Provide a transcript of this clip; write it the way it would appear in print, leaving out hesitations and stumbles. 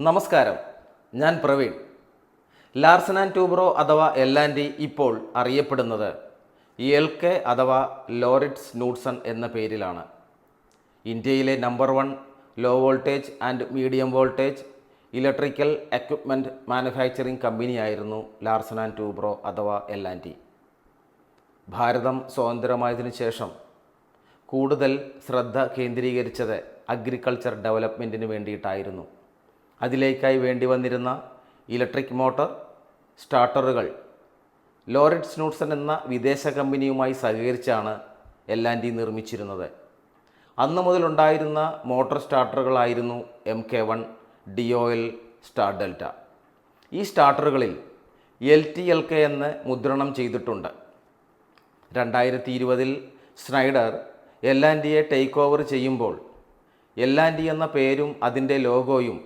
നമസ്കാരം, ഞാൻ Praveen. Larsen and Toubro അഥവാ L&T ഇപ്പോൾ അറിയപ്പെടുന്നത് എൽകെ അഥവാ ലോറിറ്റ്സ് ക്നൂഡ്സൺ എന്ന പേരിലാണ്. ഇന്ത്യയിലെ number 1 low voltage and medium voltage electrical equipment manufacturing കമ്പനിയായിരുന്നു ലാർസൻ ആൻഡ് ടൂബ്രോ അഥവാ L&T. ഭാരതം സ്വതന്ത്രമായതിനു ശേഷം കൂടുതൽ ശ്രദ്ധ കേന്ദ്രീകരിച്ചത് അഗ്രികൾച്ചർ ഡെവലപ്മെൻറ്റിന് വേണ്ടിയിട്ടായിരുന്നു. അതിലേക്കായി വേണ്ടി വന്നിരുന്ന ഇലക്ട്രിക് മോട്ടോർ സ്റ്റാർട്ടറുകൾ ലോറിറ്റ്സ് ക്നൂഡ്സൺ എന്ന വിദേശ കമ്പനിയുമായി സഹകരിച്ചാണ് L&T നിർമ്മിച്ചിരുന്നത്. അന്നു മുതലുണ്ടായിരുന്ന മോട്ടോർ സ്റ്റാർട്ടറുകളായിരുന്നു Mk1, DOL, സ്റ്റാർ ഡെൽറ്റ. ഈ സ്റ്റാർട്ടറുകളിൽ LT-LK എന്ന് മുദ്രണം ചെയ്തിട്ടുണ്ട്. 2020 സ്നൈഡർ L&Tയെ ടേക്ക് ഓവർ ചെയ്യുമ്പോൾ L&T എന്ന പേരും അതിൻ്റെ ലോഗോയും